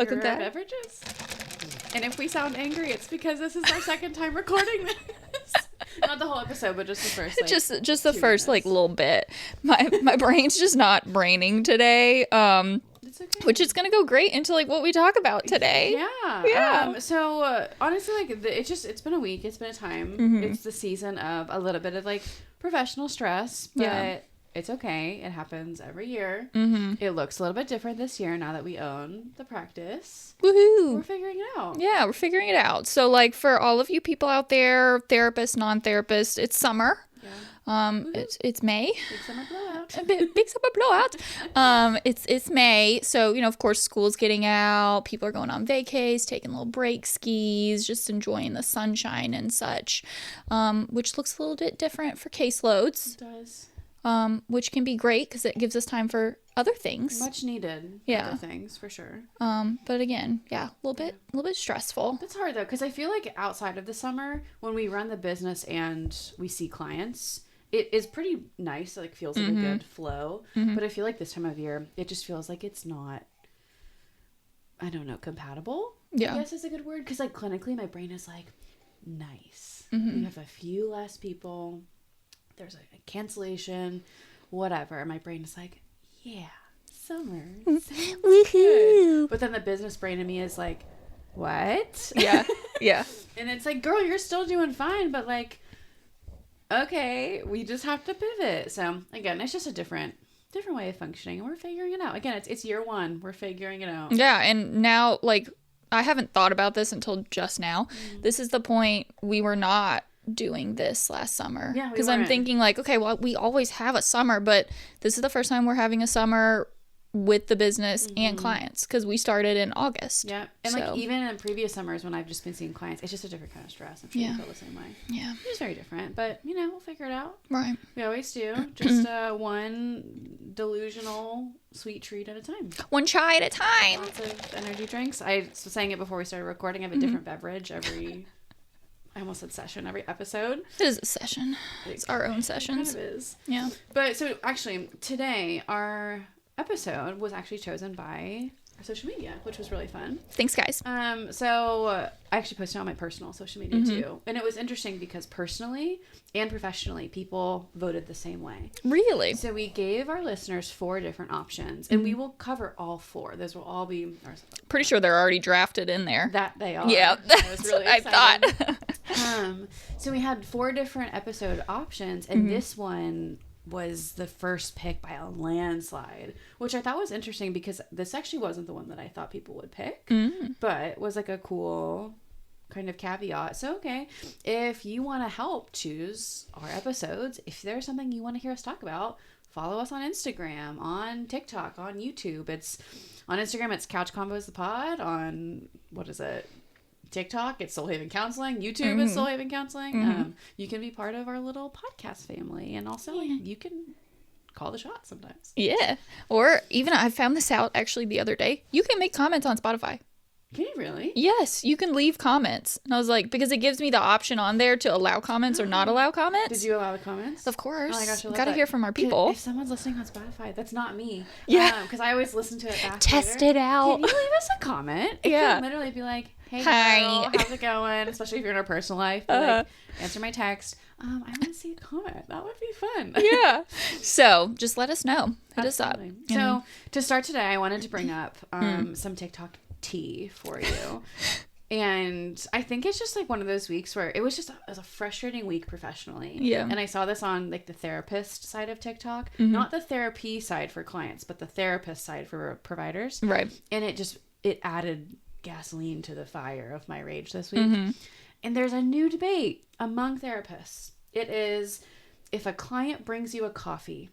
Welcome our back. beverages. And if we sound angry, it's because this is our second time recording this. Not the whole episode, but just the first, like, just the 2 first like minutes. little bit. My brain's just not braining today. It's okay. Which is gonna go great into like what we talk about today. Yeah. So honestly, like it's been a week. It's been a time. Mm-hmm. It's the season of a little bit of like professional stress, but Yeah. it's okay. It happens every year. Mm-hmm. It looks a little bit different this year now that we own the practice. Woohoo! We're figuring it out. Yeah, we're figuring it out. So like for all of you people out there, therapists, non-therapists, it's summer. Yeah. It's May. Big summer blowout. Big summer blowout. It's May, so of course school's getting out. People are going on vacays, taking little break skis, just enjoying the sunshine and such. Which looks a little bit different for caseloads. It does. Which can be great because it gives us time for other things. Much needed. Yeah. Other things for sure. But again, a little bit stressful. That's hard though, because I feel like outside of the summer, when we run the business and we see clients, it is pretty nice. Like feels like a good flow. But I feel like this time of year, it just feels like it's not, I don't know, compatible. Yeah. I guess is a good word, because like clinically, my brain is like, nice. We have a few less people. There's a cancellation, whatever. My brain is like, yeah, summer. Good. But then the business brain in me is like, what? Yeah. Yeah. And it's like, girl, you're still doing fine, but like, okay, we just have to pivot. So again, it's just a different way of functioning, and we're figuring it out. Again, it's year one. We're figuring it out. Yeah, and now like I haven't thought about this until just now. This is the point we were not doing this last summer. Yeah, we because I'm weren't. thinking like, okay, well, we always have a summer, but this is the first time we're having a summer with the business and clients because we started in August. Yeah. And So- like even in previous summers when I've just been seeing clients, it's just a different kind of stress. I'm sure Yeah. you feel the same way. Yeah. It's very different, but we'll figure it out. Right. We always do. Just one delusional sweet treat at a time. One chai at a time. Lots of energy drinks. I was saying it before we started recording. I have a different beverage every, I almost said session, every episode. It is a session. It's our own It kind sessions. of is. Yeah. But so actually today our episode was actually chosen by our social media, which was really fun. Thanks, guys. So I actually posted on my personal social media too. And it was interesting because personally and professionally, people voted the same way. Really? So we gave our listeners 4 different options, and we will cover all 4. Those will all be Pretty sure they're already drafted in there. that they are. Yeah, I that's was really what I excited. thought. So we had 4 different episode options, and this one was the first pick by a landslide, which I thought was interesting because this actually wasn't the one that I thought people would pick, but was like a cool kind of caveat. So, okay, if you want to help choose our episodes, if there's something you want to hear us talk about, follow us on Instagram, on TikTok, on YouTube. It's on Instagram, it's Couch Combos the Pod. On TikTok, it's Soul Haven Counseling. YouTube is Soul Haven Counseling. You can be part of our little podcast family, and also you can call the shots sometimes. Yeah. Or even I found this out actually the other day. You can make comments on Spotify. Can you really? Yes, you can leave comments. And I was like, because it gives me the option on there to allow comments or not allow comments. Did you allow the comments? Of course. Oh my gosh, I love Gotta that. hear from our people. If someone's listening on Spotify, that's not me. Yeah. Because I always listen to it back Test later. it out. Can you leave us a comment? It Yeah. can literally be like, hey, Hi. girl, how's it going? Especially if you're in our personal life. Be like, answer my text. I want to see a comment. That would be fun. Yeah. So just let us know. Hit us up. Absolutely. So to start today, I wanted to bring up some TikTok tea for you. And I think it's just like one of those weeks where it was a frustrating week professionally. Yeah. And I saw this on like the therapist side of TikTok, not the therapy side for clients, but the therapist side for providers. Right. And it added gasoline to the fire of my rage this week. And there's a new debate among therapists. It is, if a client brings you a coffee,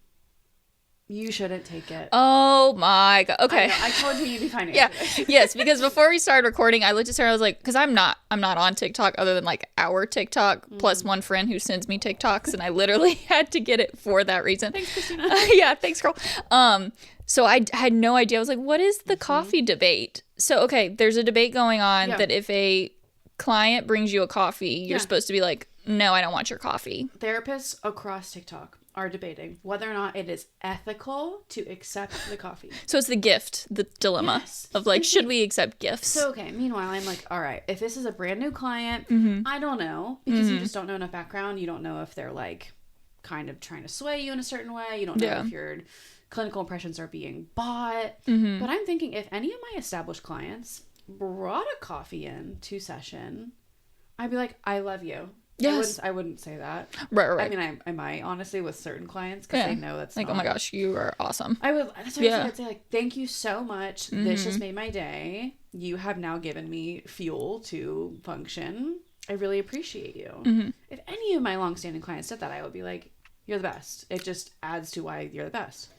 you shouldn't take it. Oh my God. Okay. I told you you'd be fine. Yeah. Yes, because before we started recording, I looked at Sarah. I was like, because I'm not on TikTok other than like our TikTok plus one friend who sends me TikToks, and I literally had to get it for that reason. Thanks, Christina. Yeah, thanks, girl. So I had no idea. I was like, what is the coffee debate? So okay, there's a debate going on that if a client brings you a coffee, you're supposed to be like, no, I don't want your coffee. Therapists across TikTok are debating whether or not it is ethical to accept the coffee. So it's the dilemma Yes. of like, should we accept gifts? So, okay, meanwhile, I'm like, all right, if this is a brand new client, I don't know, because you just don't know enough background. You don't know if they're like kind of trying to sway you in a certain way. You don't know if your clinical impressions are being bought. But I'm thinking if any of my established clients brought a coffee in to session, I'd be like, I love you. Yes. I wouldn't say that. Right. I mean, I might, honestly, with certain clients, because they know that's like, not... oh my gosh, you are awesome. I would... That's what I'd say, like, thank you so much. This just made my day. You have now given me fuel to function. I really appreciate you. If any of my longstanding clients did that, I would be like, you're the best. It just adds to why you're the best.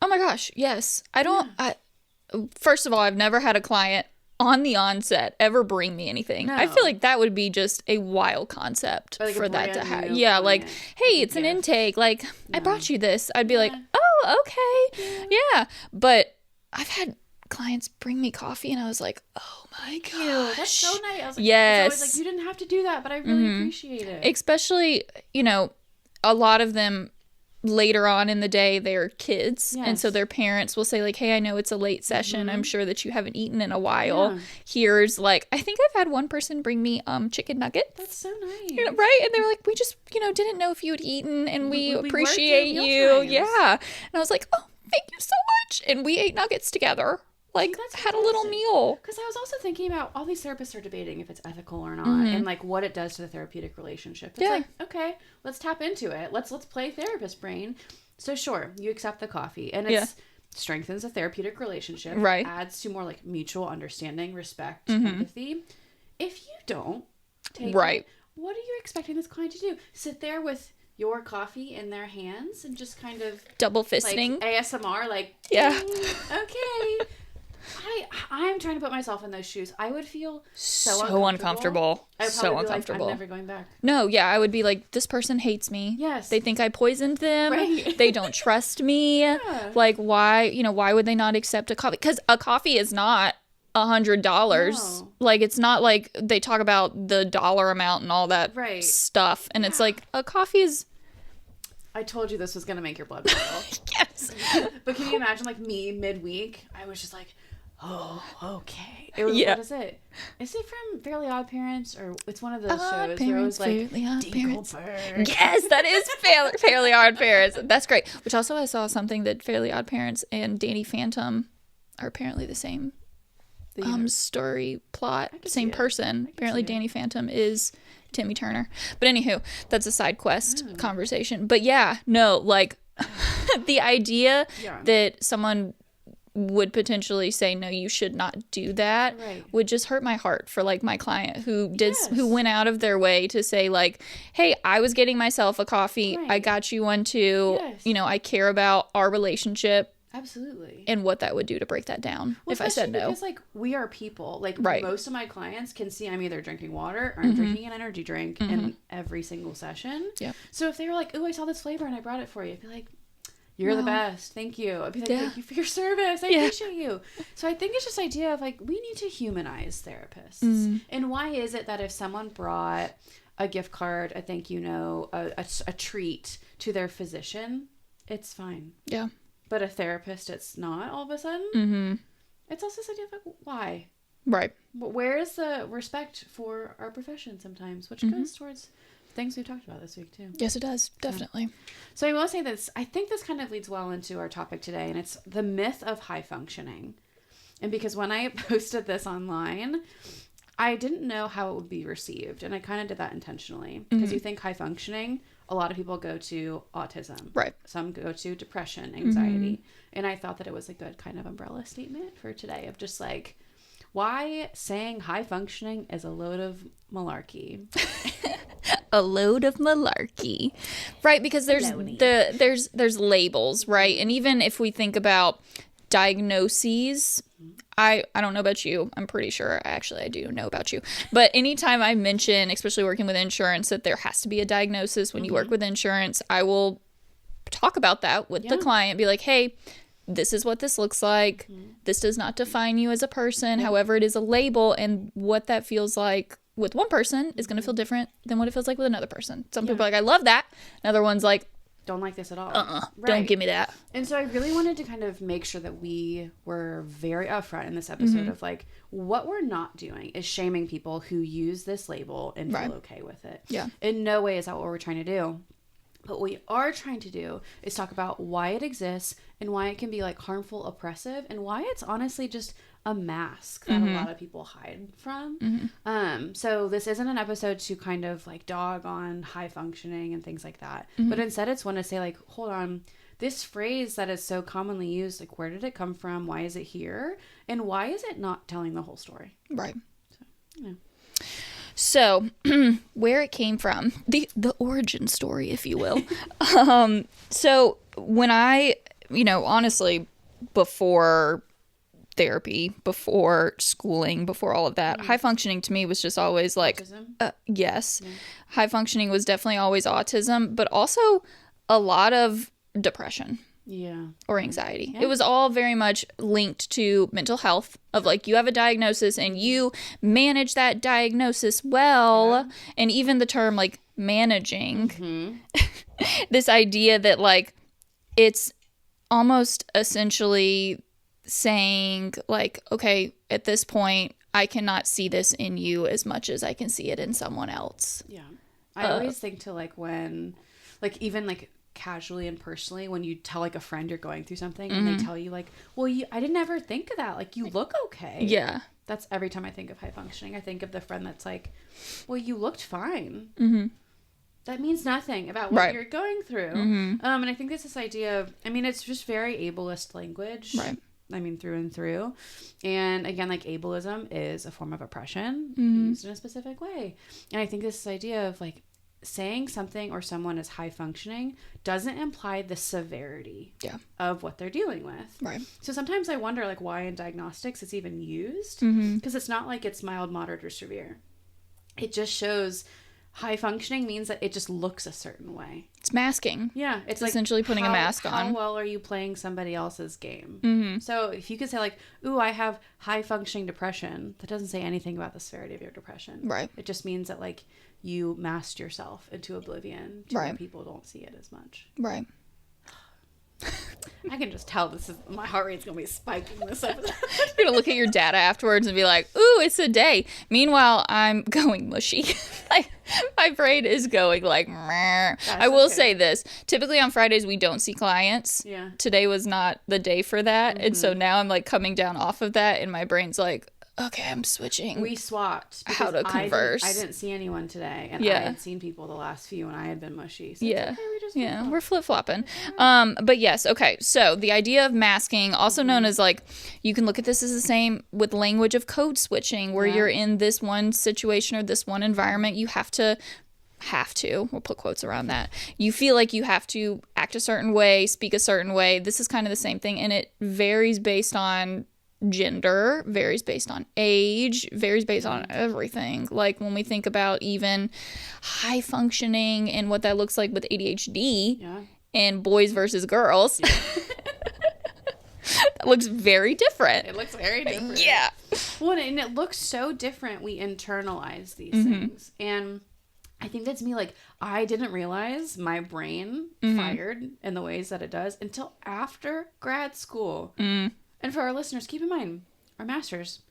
Oh my gosh, yes. First of all, I've never had a client on the onset ever bring me anything. No. I feel like that would be just a wild concept for that to happen. Yeah, like, hey, it's an intake. Like, I brought you this. I'd be like, oh, okay. Yeah. But I've had clients bring me coffee and I was like, oh my gosh. That's so nice. I was like, yes. It's always like, you didn't have to do that, but I really appreciate it. Especially, a lot of them later on in the day, they're kids. Yes. And so their parents will say like, hey, I know it's a late session. I'm sure that you haven't eaten in a while. Here's like, I think I've had one person bring me chicken nuggets. That's so nice. Right? And they were like, we just, didn't know if you had eaten and we appreciate you. Yeah. And I was like, oh, thank you so much. And we ate nuggets together. Like, had a little meal. Because I was also thinking about all these therapists are debating if it's ethical or not, and like what it does to the therapeutic relationship. It's like, okay, let's tap into it. Let's play therapist brain. So sure, you accept the coffee, and it strengthens a therapeutic relationship. Right. Adds to more like mutual understanding, respect, empathy. If you don't take it, what are you expecting this client to do? Sit there with your coffee in their hands and just kind of double fisting, like ASMR, like okay. I'm trying to put myself in those shoes. I would feel so uncomfortable. I would probably be like, I'm never going back. No, yeah, I would be like, this person hates me. Yes. They think I poisoned them. Right. They don't trust me. Yeah. Like, why would they not accept a coffee? Because a coffee is not $100. No. Like, it's not like they talk about the dollar amount and all that stuff. And it's like, a coffee is... I told you this was going to make your blood boil. Yes. But can you imagine, like, me midweek? I was just like... Oh, okay. It was, what is it? Is it from Fairly Odd Parents? Or it's one of those shows where it was like Dinkelberg. Yes, that is Fairly Odd Parents. That's great. Which also I saw something that Fairly Odd Parents and Danny Phantom are apparently the same story plot. Same person. Apparently Danny Phantom is Timmy Turner. But anywho, that's a side quest conversation. But yeah, no, like the idea that someone would potentially say, no, you should not do that, would just hurt my heart for like my client who went out of their way to say like, hey, I was getting myself a coffee. I got you one too. Yes. I care about our relationship. Absolutely. And what that would do to break that down if I said no. Because like we are people. Like most of my clients can see I'm either drinking water or I'm drinking an energy drink in every single session. Yeah. So if they were like, oh, I saw this flavor and I brought it for you, I'd be like, you're the best. Thank you. I'd be like, thank you for your service. I appreciate you. So I think it's just idea of like, we need to humanize therapists. And why is it that if someone brought a gift card, a thank you note, a treat to their physician, it's fine. Yeah. But a therapist, it's not all of a sudden. It's also this idea of like, why? Right. But where is the respect for our profession sometimes, which goes towards things we've talked about this week too. Yes, it does. Definitely. So I will say this. I think this kind of leads well into our topic today, and it's the myth of high functioning. And because when I posted this online, I didn't know how it would be received. And I kind of did that intentionally. Because you think high functioning, a lot of people go to autism. Right. Some go to depression, anxiety. And I thought that it was a good kind of umbrella statement for today of just like, why saying high functioning is a load of malarkey. A load of malarkey. Right, because there's labels, right? And even if we think about diagnoses, I don't know about you. I'm pretty sure actually I do know about you. But anytime I mention, especially working with insurance, that there has to be a diagnosis when you work with insurance, I will talk about that with the client, be like, hey, this is what this looks like. This does not define you as a person. However, it is a label, and what that feels like with one person is going to feel different than what it feels like with another person. Some people are like, I love that. Another one's like, don't like this at all. Don't give me that. And so I really wanted to kind of make sure that we were very upfront in this episode of like, what we're not doing is shaming people who use this label and feel okay with it. Yeah. In no way is that what we're trying to do. But what we are trying to do is talk about why it exists and why it can be like harmful, oppressive, and why it's honestly just a mask that a lot of people hide from. So this isn't an episode to kind of like dog on high functioning and things like that. But instead it's one to say like, hold on, this phrase that is so commonly used, like where did it come from? Why is it here? And why is it not telling the whole story? Right. So, you know. So, where it came from, the origin story, if you will. So when I, honestly, before therapy, before schooling, before all of that, high functioning to me was just always like, yes, high functioning was definitely always autism, but also a lot of depression. Yeah. Or anxiety. Yeah. It was all very much linked to mental health of like, you have a diagnosis and you manage that diagnosis well. Yeah. And even the term like managing, this idea that like, it's almost essentially saying like, okay, at this point, I cannot see this in you as much as I can see it in someone else. Yeah. I always think to like when, like even like casually and personally when you tell like a friend you're going through something and they tell you like, well, I didn't ever think of that, like you look okay. Yeah, that's every time I think of high functioning, I think of the friend that's like, well, you looked fine. That means nothing about what you're going through. And I think this idea of, I mean, it's just very ableist language, right? I mean, through and through. And again, like ableism is a form of oppression used in a specific way. And I think this idea of like saying something or someone is high functioning doesn't imply the severity of what they're dealing with. Right. So sometimes I wonder like why in diagnostics it's even used, because it's not like it's mild, moderate, or severe. It just shows high functioning means that it just looks a certain way. It's masking. Yeah. It's like essentially putting a mask on. How well are you playing somebody else's game? So if you could say like, ooh, I have high functioning depression, that doesn't say anything about the severity of your depression. Right. It just means that like you masked yourself into oblivion to where people don't see it as much. Right. I can just tell this is my heart rate's gonna be spiking this episode. You're gonna look at your data afterwards and be like, ooh, it's a day. Meanwhile, I'm going mushy. Like my brain is going like, I will say this. Typically on Fridays we don't see clients. Yeah. Today was not the day for that. And so now I'm like coming down off of that and my brain's like, okay, I'm switching. We swapped how to converse. I didn't see anyone today, and I had seen people the last few, and I had been mushy. So yeah, okay, we're flip-flopping. But yes, okay. So the idea of masking, also known as like, you can look at this as the same with language of code switching, where you're in this one situation or this one environment, you have to, we'll put quotes around that. You feel like you have to act a certain way, speak a certain way. This is kind of the same thing, and it varies based on gender, varies based on age, varies based on everything. Like when we think about even high functioning and what that looks like with ADHD and boys versus girls, that looks very different. It looks very different. Yeah. Well, and it looks so different. We internalize these things. And I think that's me. Like, I didn't realize my brain fired in the ways that it does until after grad school. And for our listeners, keep in mind, our masters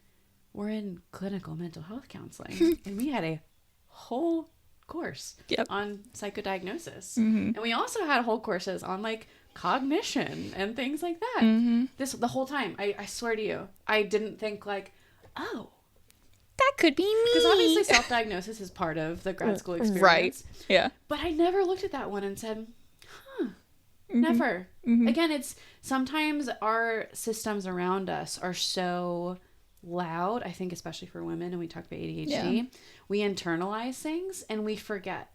were in clinical mental health counseling. And we had a whole course on psychodiagnosis. And we also had whole courses on like cognition and things like that. The whole time, I swear to you, I didn't think like, oh, that could be me. Because obviously self-diagnosis is part of the grad school experience. Right. Yeah. But I never looked at that one and said, never. Again, it's sometimes our systems around us are so loud. I think especially for women, and we talk about ADHD, we internalize things and we forget.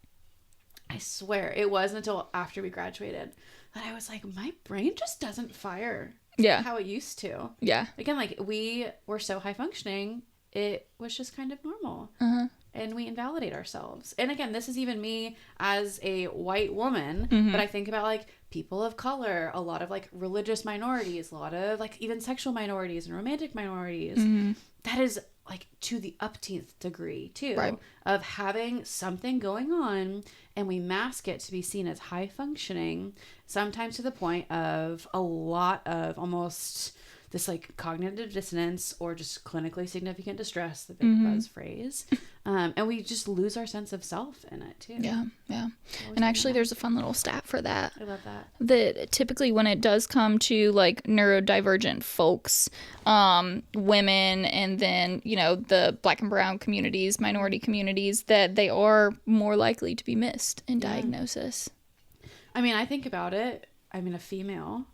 I swear it wasn't until after we graduated that I was like, my brain just doesn't fire how it used to. Yeah. Again, like we were so high functioning, it was just kind of normal. And we invalidate ourselves. And again, this is even me as a white woman, but I think about like people of color, a lot of like religious minorities, a lot of like even sexual minorities and romantic minorities. that is like to the upteenth degree too, Right. of having something going on and we mask it to be seen as high functioning, sometimes to the point of a lot of almost this like cognitive dissonance or just clinically significant distress, the big buzz phrase. And we just lose our sense of self in it too. Yeah. And actually there's a fun little stat for that. I love that. That typically when it does come to like neurodivergent folks, women, and then, you know, the Black and brown communities, minority communities, that they are more likely to be missed in diagnosis. I mean, I think about it. I mean, a female,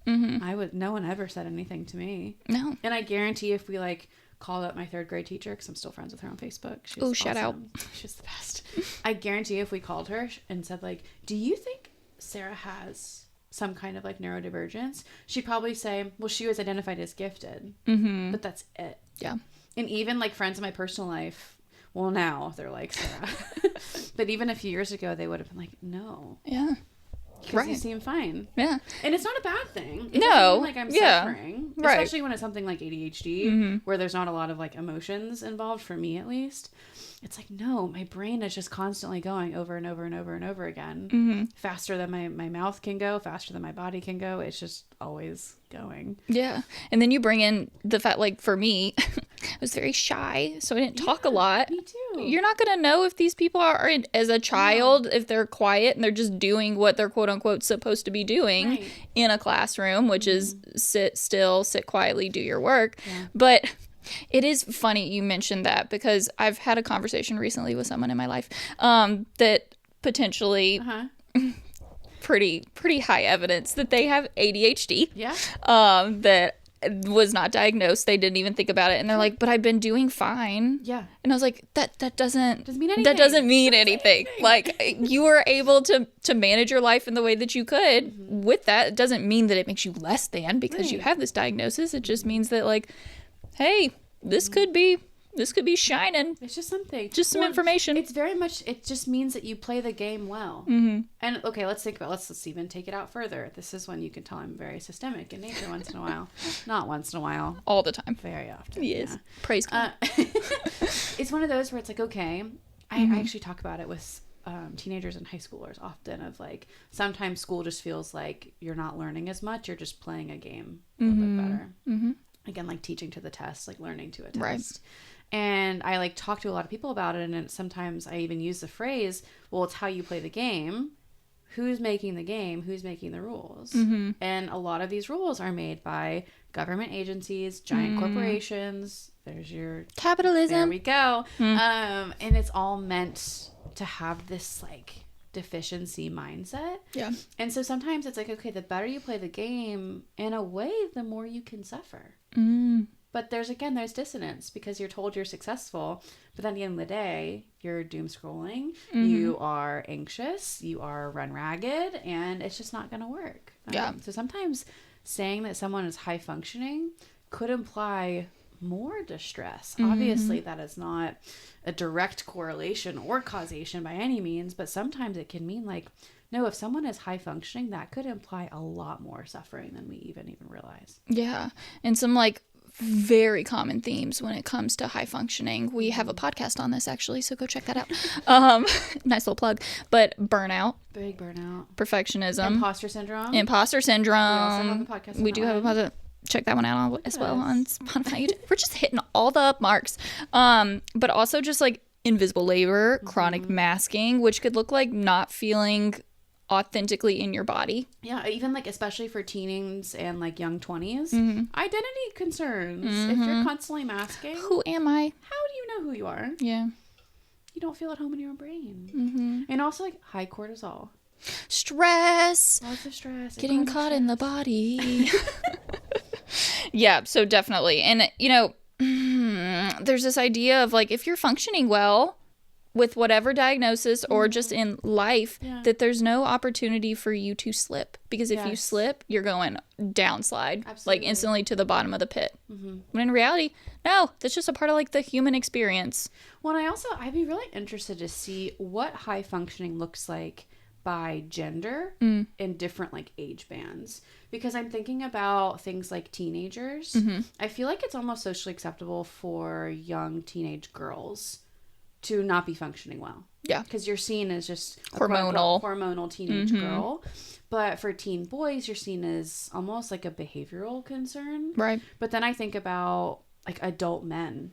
no one ever said anything to me. No. And I guarantee if we like called up my third grade teacher, because I'm still friends with her on Facebook. She's Oh, shout out. She's the best. I guarantee if we called her and said like, do you think Sarah has some kind of like neurodivergence? She'd probably say, well, she was identified as gifted, but that's it. Yeah. And even like friends in my personal life, well, now they're like Sarah, but even a few years ago, they would have been like, no. Yeah. Because you seem fine. Yeah. And it's not a bad thing. It No. doesn't mean like I'm Yeah. suffering. Right. Especially when it's something like ADHD, where there's not a lot of like emotions involved, for me at least. It's like, no, my brain is just constantly going over and over and over and over again. Faster than my mouth can go, faster than my body can go. It's just always going. Yeah. And then you bring in the fact, like for me, I was very shy, so I didn't talk a lot. Me too. You're not going to know if these people are, as a child, if they're quiet and they're just doing what they're quote unquote supposed to be doing in a classroom, which is sit still, sit quietly, do your work. Yeah. But it is funny you mentioned that, because I've had a conversation recently with someone in my life that potentially pretty high evidence that they have ADHD. Yeah. That was not diagnosed. They didn't even think about it, and they're like, "But I've been doing fine." Yeah. And I was like, "That doesn't mean anything. That doesn't mean anything. Like, you were able to manage your life in the way that you could with that. It doesn't mean that it makes you less than because you have this diagnosis. It just means that, like, hey, this could be shining. It's just something. Just some information. It's very much, it just means that you play the game well. And okay, let's even take it out further. This is when you can tell I'm very systemic in nature once in a while. Not once in a while. All the time. Very often. Yes. Yeah. Praise God. It's one of those where it's like, okay, I actually talk about it with teenagers and high schoolers often, of like, sometimes school just feels like you're not learning as much. You're just playing a game a little bit better. Again, like teaching to the test, like learning to a test. Right. And I like talk to a lot of people about it, and sometimes I even use the phrase, well, it's how you play the game. Who's making the game? Who's making the rules? And a lot of these rules are made by government agencies, giant corporations. There's your Capitalism. There we go. And it's all meant to have this like deficiency mindset. Yeah. And so sometimes it's like, okay, the better you play the game, in a way, the more you can suffer. But there's dissonance, because you're told you're successful, but then at the end of the day, you're doom scrolling, you are anxious, you are run ragged, and it's just not going to work. So sometimes saying that someone is high functioning could imply more distress. Obviously, that is not a direct correlation or causation by any means, but sometimes it can mean like, no, if someone is high functioning, that could imply a lot more suffering than we even realize. Yeah. And some like very common themes when it comes to high functioning. We have a podcast on this actually, so go check that out. Nice little plug. But burnout. Big burnout. Perfectionism. Imposter syndrome. Imposter syndrome. We also have a podcast on We that do have a one. podcast. Check that one out as well on Spotify. We're just hitting all the marks. But also just like invisible labor, chronic masking, which could look like not feeling authentically in your body. Yeah, even like especially for teens and like young 20s, identity concerns. If you're constantly masking, Who am I? how do you know who you are? Yeah. You don't feel at home in your brain. And also like high cortisol. Stress. Lots of stress. Getting caught in the body. Yeah, so definitely. And, you know, there's this idea of like, if you're functioning well with whatever diagnosis or just in life, that there's no opportunity for you to slip. Because if you slip, you're going downslide, like instantly to the bottom of the pit. When in reality, no, that's just a part of like the human experience. Well, and I'd be really interested to see what high functioning looks like by gender in different like age bands, because I'm thinking about things like teenagers. I feel like it's almost socially acceptable for young teenage girls to not be functioning well. Yeah. Because you're seen as just a hormonal teenage girl. But for teen boys, you're seen as almost like a behavioral concern. Right. But then I think about like adult men.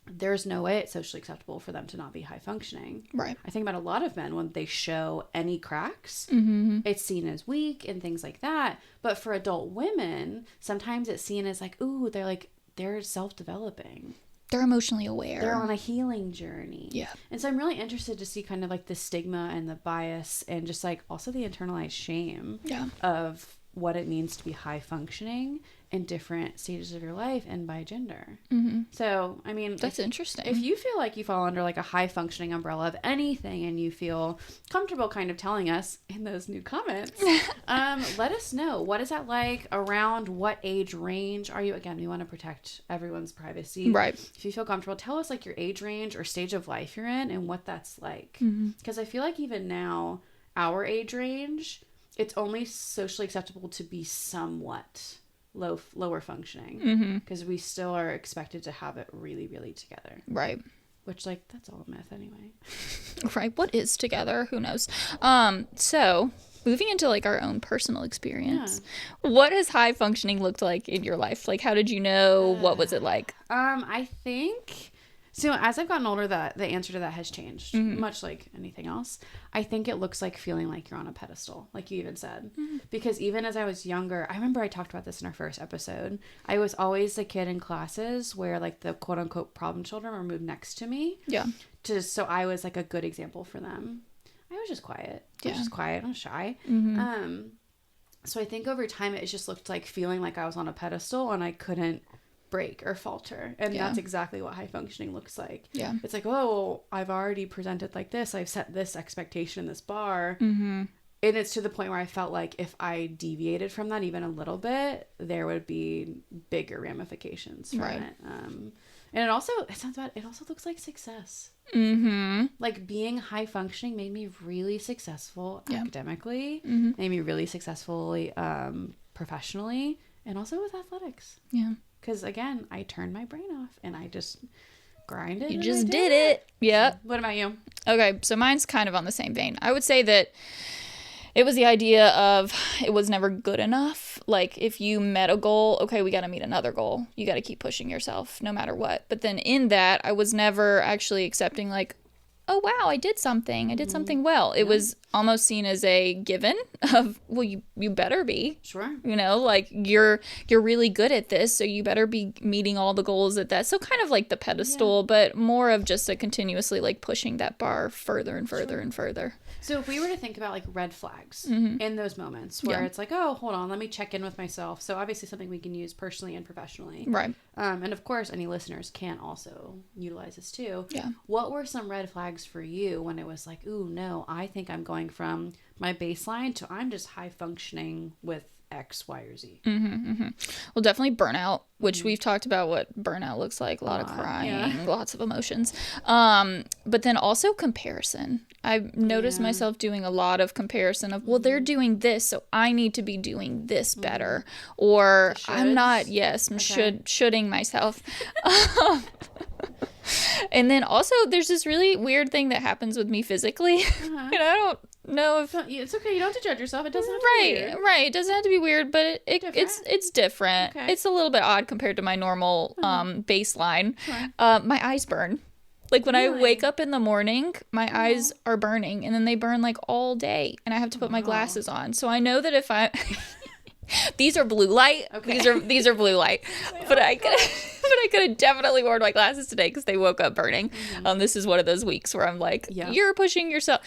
There's no way it's socially acceptable for them to not be high functioning. Right. I think about a lot of men when they show any cracks, it's seen as weak and things like that. But for adult women, sometimes it's seen as like, ooh, they're self-developing. They're emotionally aware. They're on a healing journey. Yeah. And so I'm really interested to see kind of like the stigma and the bias and just like also the internalized shame of what it means to be high functioning in different stages of your life and by gender. So, I mean, that's interesting. If you feel like you fall under like a high functioning umbrella of anything and you feel comfortable kind of telling us in those new comments, let us know. What is that like? Around what age range are you? Again, we want to protect everyone's privacy. Right. If you feel comfortable, tell us like your age range or stage of life you're in and what that's like. Because I feel like even now, our age range, it's only socially acceptable to be somewhat lower functioning, because we still are expected to have it really, really together. Right. Which, like, that's all a myth anyway. Right. What is together? Who knows? So moving into like our own personal experience, what has high functioning looked like in your life? Like, how did you know? What was it like? I think so. As I've gotten older, that the answer to that has changed, much like anything else. I think it looks like feeling like you're on a pedestal, like you even said. Because even as I was younger, I remember I talked about this in our first episode. I was always the kid in classes where like the quote unquote problem children were moved next to me. Yeah. So I was like a good example for them. I was just quiet. I was shy. So I think over time it just looked like feeling like I was on a pedestal and I couldn't break or falter, and that's exactly what high functioning looks like. It's like, oh, I've already presented like this, I've set this expectation, this bar, and it's to the point where I felt like if I deviated from that even a little bit, there would be bigger ramifications from it. And it also looks like success. Like being high functioning made me really successful academically, made me really successful professionally, and also with athletics. Because, again, I turned my brain off and I just grinded. You just did it. Yep. What about you? Okay, so mine's kind of on the same vein. I would say that it was the idea of it was never good enough. Like, if you met a goal, okay, we got to meet another goal. You got to keep pushing yourself no matter what. But then in that, I was never actually accepting, like, oh, wow, I did something. I did something well. It was almost seen as a given of, well, you better be. Sure. You know, like you're really good at this, so you better be meeting all the goals at that. So kind of like the pedestal, but more of just a continuously like pushing that bar further and further and further. So if we were to think about like red flags in those moments where it's like, oh, hold on, let me check in with myself. So obviously something we can use personally and professionally. Right. And of course, any listeners can also utilize this too. Yeah. What were some red flags for you when it was like, ooh, no, I think I'm going from my baseline to I'm just high functioning with X, Y, or Z? Well, definitely burnout, which we've talked about what burnout looks like. A lot of crying, lots of emotions. But then also comparison. I've noticed myself doing a lot of comparison of, well, they're doing this, so I need to be doing this better. Or I'm not, I'm shoulding myself. And then also there's this really weird thing that happens with me physically. And I don't know if it's okay. You don't have to judge yourself. It doesn't have to be weird. Right. It doesn't have to be weird, but it's different. Okay. It's a little bit odd compared to my normal baseline. My eyes burn. Like when I wake up in the morning, my eyes are burning, and then they burn like all day, and I have to put my glasses on. So I know that if I these are blue light. Okay. These are blue light. But I could have definitely worn my glasses today because they woke up burning. This is one of those weeks where I'm like, you're pushing yourself.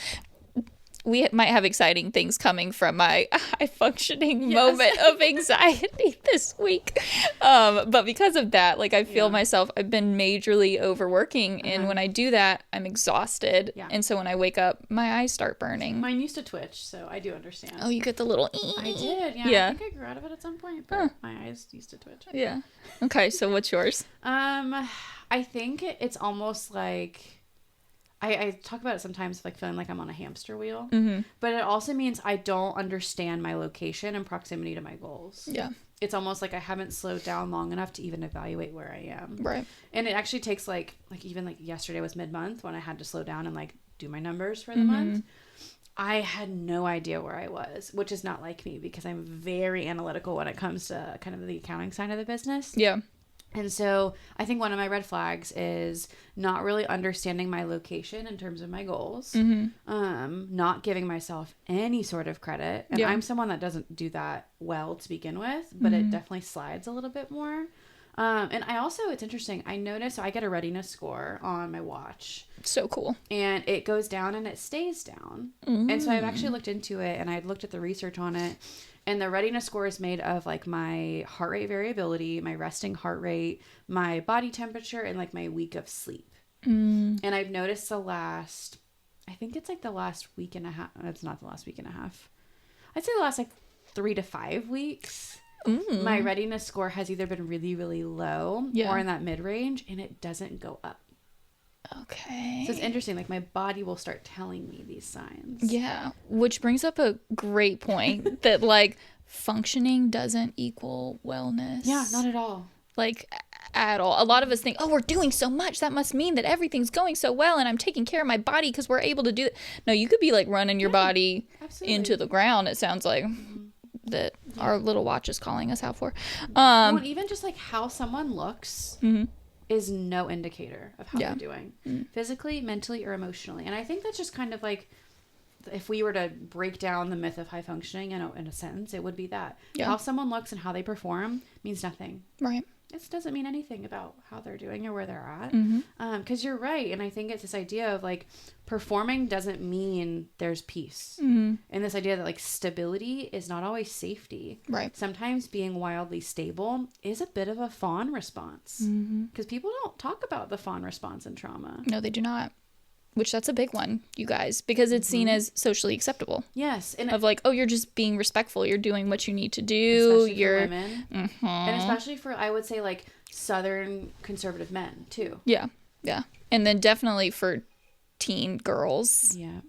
We might have exciting things coming from my high functioning moment of anxiety this week. But because of that, like I feel myself, I've been majorly overworking. And when I do that, I'm exhausted. And so when I wake up, my eyes start burning. Mine used to twitch, so I do understand. Oh, you get the little... I did, I think I grew out of it at some point, but my eyes used to twitch. Yeah. Okay, so what's yours? I think it's almost like... I talk about it sometimes, like feeling like I'm on a hamster wheel, Mm-hmm. but it also means I don't understand my location and proximity to my goals. Yeah. It's almost like I haven't slowed down long enough to even evaluate where I am. Right. And it actually takes like even like yesterday was mid-month when I had to slow down and like do my numbers for the month. I had no idea where I was, which is not like me because I'm very analytical when it comes to kind of the accounting side of the business. Yeah. And so I think one of my red flags is not really understanding my location in terms of my goals, not giving myself any sort of credit. And I'm someone that doesn't do that well to begin with, but it definitely slides a little bit more. And I also, it's interesting, I notice, so I get a readiness score on my watch. So cool. And it goes down and it stays down. And so I've actually looked into it and I looked at the research on it. And the readiness score is made of like my heart rate variability, my resting heart rate, my body temperature, and like my week of sleep. And I've noticed I think it's like the last week and a half. It's not the last week and a half. I'd say the last like 3 to 5 weeks. My readiness score has either been really, really low or in that mid range, and it doesn't go up. Okay. So it's interesting. Like my body will start telling me these signs. Yeah. Which brings up a great point that like functioning doesn't equal wellness. Yeah, not at all. Like at all. A lot of us think, oh, we're doing so much. That must mean that everything's going so well and I'm taking care of my body because we're able to do it. No, you could be like running your body into the ground, it sounds like. That our little watch is calling us out for. Well, even just like how someone looks is no indicator of how they're doing physically, mentally, or emotionally. And I think that's just kind of like, if we were to break down the myth of high functioning in a sentence, it would be that how someone looks and how they perform means nothing. Right. It doesn't mean anything about how they're doing or where they're at. Because you're right. And I think it's this idea of like performing doesn't mean there's peace. And this idea that like stability is not always safety. Right. Sometimes being wildly stable is a bit of a fawn response. Because people don't talk about the fawn response in trauma. No, they do not. Which that's a big one, you guys, because it's seen as socially acceptable. Yes. And of like, oh, you're just being respectful. You're doing what you need to do. Especially You're for women. And especially for, I would say, like Southern conservative men too. Yeah. Yeah. And then definitely for teen girls. Yeah.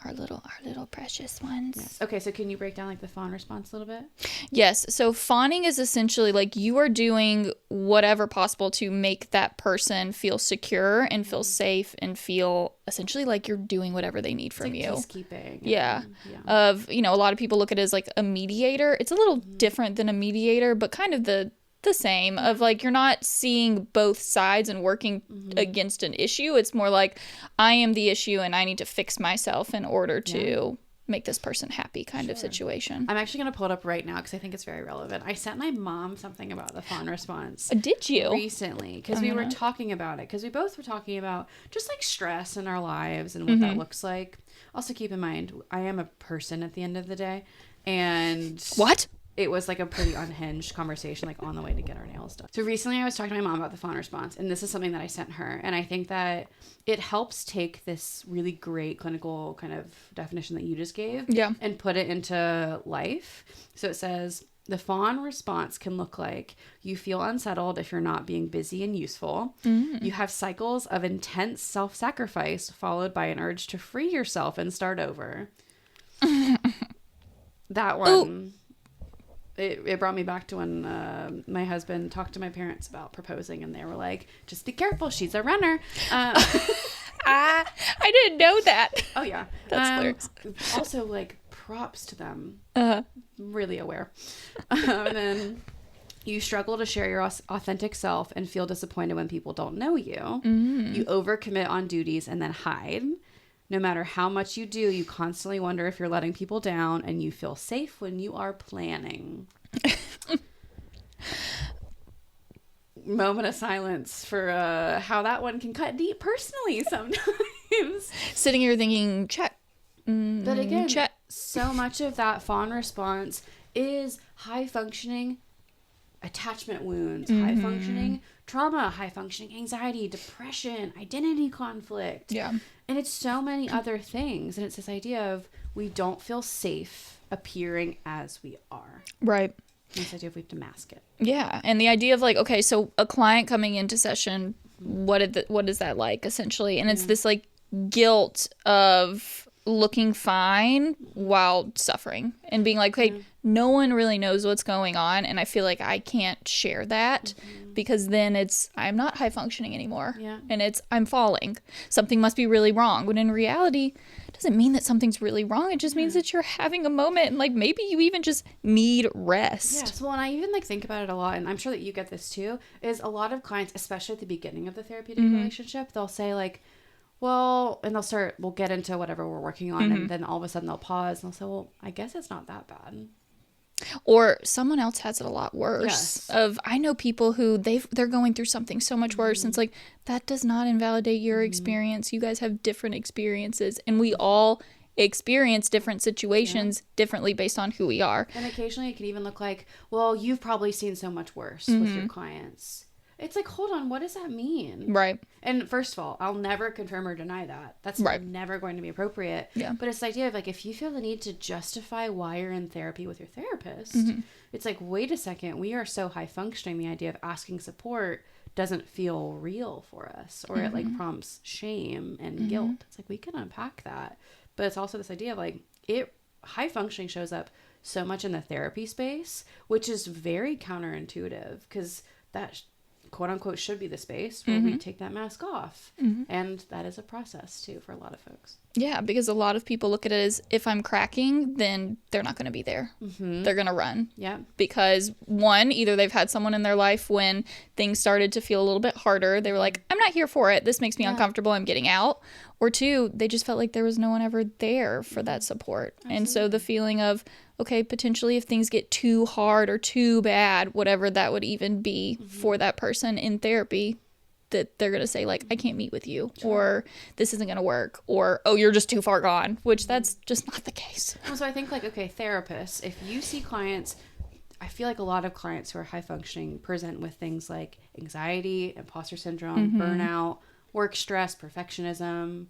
Our little precious ones. Yes. Okay, so can you break down like the fawn response a little bit? Yes. So fawning is essentially like you are doing whatever possible to make that person feel secure and feel safe and feel essentially like you're doing whatever they need from like you. Peacekeeping. Yeah. Of, a lot of people look at it as like a mediator. It's a little different than a mediator, but kind of the same of like you're not seeing both sides and working against an issue. It's more like I am the issue and I need to fix myself in order to make this person happy kind of situation. I'm actually going to pull it up right now because I think it's very relevant. I sent my mom something about the fawn response. Did you? Recently, because we were talking about it, because we both were talking about just like stress in our lives and what that looks like. Also keep in mind, I am a person at the end of the day. And what? It was like a pretty unhinged conversation, like on the way to get our nails done. So recently I was talking to my mom about the fawn response, and this is something that I sent her. And I think that it helps take this really great clinical kind of definition that you just gave and put it into life. So it says, the fawn response can look like you feel unsettled if you're not being busy and useful. You have cycles of intense self-sacrifice followed by an urge to free yourself and start over. That one... Ooh. It brought me back to when my husband talked to my parents about proposing, and they were like, just be careful, she's a runner. I didn't know that. Oh, yeah. That's hilarious. Also, like, props to them. Really aware. And then you struggle to share your authentic self and feel disappointed when people don't know you. You overcommit on duties and then hide. No matter how much you do, you constantly wonder if you're letting people down, and you feel safe when you are planning. Moment of silence for how that one can cut deep personally sometimes. Sitting here thinking, check. But again, check. So much of that fawn response is high functioning attachment wounds, high functioning trauma, high functioning anxiety, depression, identity conflict. Yeah. And it's so many other things. And it's this idea of we don't feel safe appearing as we are. Right. And this idea of we have to mask it. Yeah. And the idea of like, okay, so a client coming into session, what is that like essentially? And it's this like guilt of looking fine while suffering and being like, okay, no one really knows what's going on, and I feel like I can't share that because then I'm not high functioning anymore. Yeah. And I'm falling. Something must be really wrong. When in reality, it doesn't mean that something's really wrong. It just means that you're having a moment, and like maybe you even just need rest. Yes. Well, and I even like think about it a lot, and I'm sure that you get this too, is a lot of clients, especially at the beginning of the therapeutic relationship, they'll say like, well, and we'll get into whatever we're working on, and then all of a sudden they'll pause and they'll say, well, I guess it's not that bad. Or someone else has it a lot worse. Yes. I know people who they're going through something so much worse, and it's like, that does not invalidate your experience. You guys have different experiences, and we all experience different situations differently based on who we are. And occasionally it can even look like, well, you've probably seen so much worse with your clients. It's like, hold on, what does that mean? Right. And first of all, I'll never confirm or deny that. That's never going to be appropriate. Yeah. But it's the idea of like, if you feel the need to justify why you're in therapy with your therapist, it's like, wait a second, we are so high functioning. The idea of asking support doesn't feel real for us, or it like prompts shame and guilt. It's like, we can unpack that. But it's also this idea of like, high functioning shows up so much in the therapy space, which is very counterintuitive, because that quote unquote should be the space where we take that mask off. And that is a process too for a lot of folks. Yeah, because a lot of people look at it as, if I'm cracking, then they're not going to be there. They're going to run. Yeah. Because one, either they've had someone in their life when things started to feel a little bit harder, they were like, I'm not here for it. This makes me uncomfortable. I'm getting out. Or two, they just felt like there was no one ever there for that support. Absolutely. And so the feeling of, okay, potentially if things get too hard or too bad, whatever that would even be for that person in therapy, that they're going to say like, I can't meet with you, or this isn't going to work, or, oh, you're just too far gone, which that's just not the case. Well, so I think like, okay, therapists, if you see clients, I feel like a lot of clients who are high functioning present with things like anxiety, imposter syndrome, burnout, work stress, perfectionism,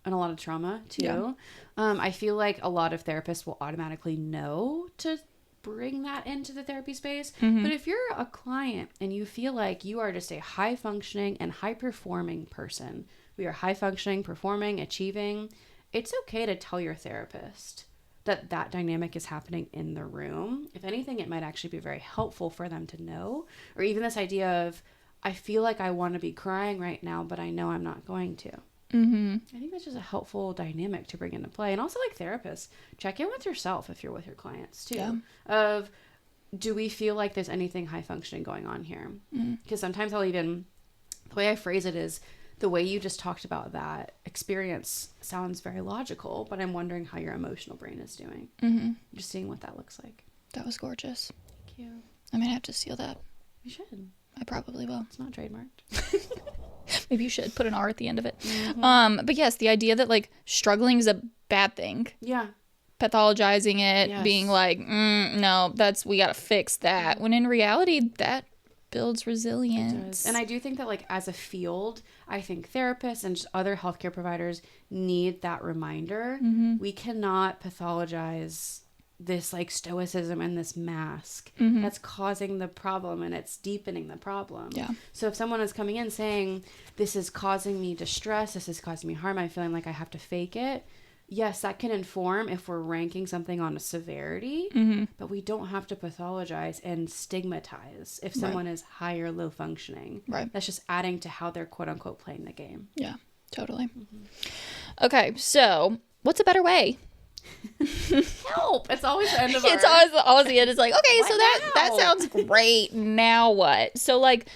and a lot of trauma too. Yeah. I feel like a lot of therapists will automatically know to bring that into the therapy space. But if you're a client and you feel like you are just a high functioning and high performing person, we are high functioning, performing, achieving, it's okay to tell your therapist that that dynamic is happening in the room. If anything, it might actually be very helpful for them to know. Or even this idea of, I feel like I want to be crying right now, but I know I'm not going to. I think that's just a helpful dynamic to bring into play. And also, like, therapists, check in with yourself if you're with your clients too. Yeah. Of, do we feel like there's anything high functioning going on here? Because sometimes the way I phrase it is, the way you just talked about that experience sounds very logical, but I'm wondering how your emotional brain is doing. Just seeing what that looks like. That was gorgeous. Thank you. I might have to steal that. You should. I probably will. It's not trademarked. Maybe you should put an R at the end of it. But yes, the idea that like struggling is a bad thing. Yeah. Pathologizing it, being like, no, we got to fix that. When in reality, that builds resilience. And I do think that like as a field, I think therapists and just other healthcare providers need that reminder. We cannot pathologize this like stoicism and this mask that's causing the problem, and it's deepening the problem. Yeah. So if someone is coming in saying, this is causing me distress, this is causing me harm, I'm feeling like I have to fake it. Yes, that can inform if we're ranking something on a severity, but we don't have to pathologize and stigmatize if someone is high or low functioning. Right. That's just adding to how they're quote unquote playing the game. Yeah, totally. Okay, so what's a better way? Help! It's always the end of It's always the end. It's like, okay, so that sounds great. Now what? So like